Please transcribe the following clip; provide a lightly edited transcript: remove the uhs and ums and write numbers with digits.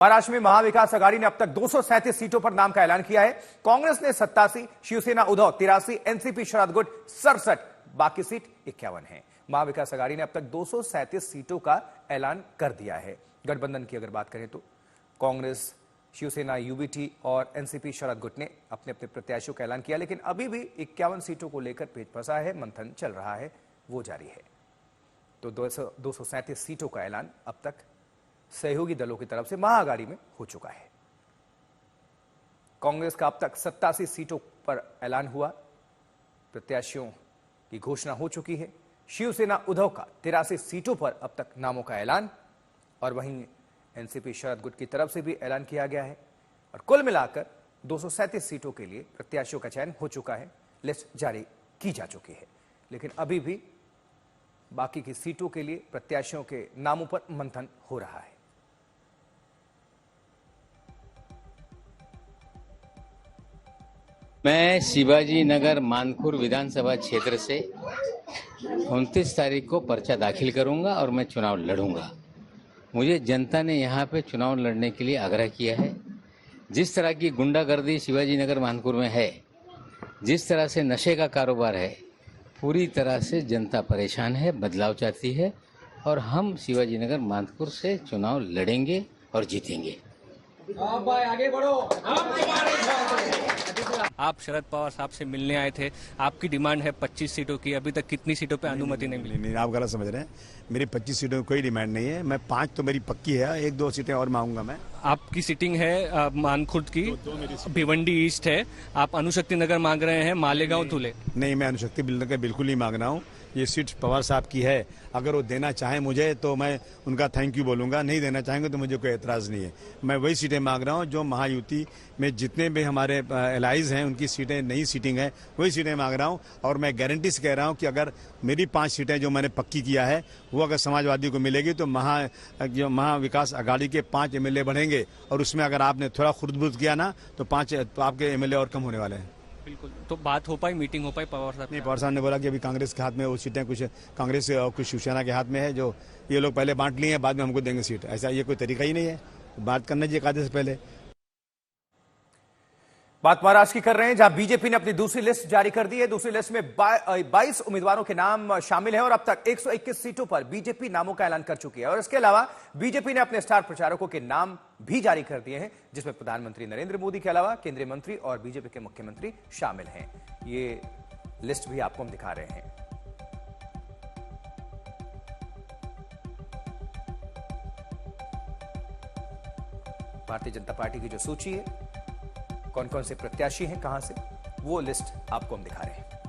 महाराष्ट्र में महाविकास आघाड़ी ने अब तक 237 सीटों पर नाम का ऐलान किया है। कांग्रेस ने 87, शिवसेना उद्धव 83, एनसीपी शरद गुट 67, बाकी सीट 51 है। महाविकास आघाड़ी ने अब तक 237 सीटों का ऐलान कर दिया है। गठबंधन की अगर बात करें तो कांग्रेस, शिवसेना, यूबीटी और एनसीपी शरद गुट ने अपने अपने प्रत्याशियों का ऐलान किया, लेकिन अभी भी 51 सीटों को लेकर पेच फंसा है, मंथन चल रहा है, वो जारी है। तो 237 सीटों का ऐलान अब तक सहयोगी दलों की तरफ से महाआघाड़ी में हो चुका है। कांग्रेस का अब तक 87 सीटों पर ऐलान हुआ, प्रत्याशियों की घोषणा हो चुकी है। शिवसेना उद्धव का 83 सीटों पर अब तक नामों का ऐलान, और वहीं एनसीपी शरद गुट की तरफ से भी ऐलान किया गया है। और कुल मिलाकर 237 सीटों के लिए प्रत्याशियों का चयन हो चुका है, लिस्ट जारी की जा चुकी है, लेकिन अभी भी बाकी की सीटों के लिए प्रत्याशियों के नामों पर मंथन हो रहा है। मैं शिवाजी नगर मानपुर विधानसभा क्षेत्र से 29 तारीख को पर्चा दाखिल करूंगा और मैं चुनाव लड़ूंगा। मुझे जनता ने यहाँ पे चुनाव लड़ने के लिए आग्रह किया है। जिस तरह की गुंडागर्दी शिवाजी नगर मानपुर में है, जिस तरह से नशे का कारोबार है, पूरी तरह से जनता परेशान है, बदलाव चाहती है, और हम शिवाजी नगर मानपुर से चुनाव लड़ेंगे और जीतेंगे। आगे बढ़ो। आप शरद पवार साहब से मिलने आए थे, आपकी डिमांड है 25 सीटों की, अभी तक कितनी सीटों पे अनुमति नहीं मिली? नहीं, आप गलत समझ रहे हैं। मेरी 25 सीटों की कोई डिमांड नहीं है। मैं 5 तो मेरी पक्की है, 1-2 सीटें और मांगूंगा मैं। आपकी सीटिंग है मानखुर्द की, भिवंडी ईस्ट है, आप अनुशक्ति नगर मांग रहे हैं, मालेगांव धुले। नहीं, मैं अनुशक्ति नगर बिल्कुल नहीं मांग रहा हूँ। ये सीट पवार साहब की है, अगर वो देना चाहें मुझे तो मैं उनका थैंक यू बोलूंगा, नहीं देना चाहेंगे तो मुझे कोई एतराज़ नहीं है। मैं वही सीटें मांग रहा हूँ जो महायुति में जितने भी हमारे एलाइज हैं उनकी सीटें, नई सीटिंग है, वही सीटें मांग रहा हूँ। और मैं गारंटी से कह रहा हूँ कि अगर मेरी 5 सीटें जो मैंने पक्की किया है वो अगर समाजवादी को मिलेगी तो महाविकास आघाड़ी के 5 एमएलए बढ़ेंगे, और उसमें अगर आपने थोड़ा खुर्द-बुर्द किया ना तो 5 तो आपके एमएलए और कम होने वाले हैं। बिल्कुल, तो बात हो पाई, मीटिंग हो पाई पवार साहब? नहीं, पवार साहब ने बोला कि अभी कांग्रेस के हाथ में वो सीटें, कुछ कांग्रेस और कुछ शिवसेना के हाथ में है, जो ये लोग पहले बांट लिए हैं, बाद में हमको देंगे सीट। ऐसा ये कोई तरीका ही नहीं है, बात करना चाहिए कायदे से पहले। बात महाराष्ट्र की कर रहे हैं, जहां बीजेपी ने अपनी दूसरी लिस्ट जारी कर दी है। दूसरी लिस्ट में 22 उम्मीदवारों के नाम शामिल हैं और अब तक 121 सीटों पर बीजेपी नामों का ऐलान कर चुकी है। और इसके अलावा बीजेपी ने अपने स्टार प्रचारकों के नाम भी जारी कर दिए हैं, जिसमें प्रधानमंत्री नरेंद्र मोदी के अलावा केंद्रीय मंत्री और बीजेपी के मुख्यमंत्री शामिल हैं। ये लिस्ट भी आपको हम दिखा रहे हैं। भारतीय जनता पार्टी की जो सूची है, कौन कौन से प्रत्याशी हैं, कहां से, वो लिस्ट आपको हम दिखा रहे हैं।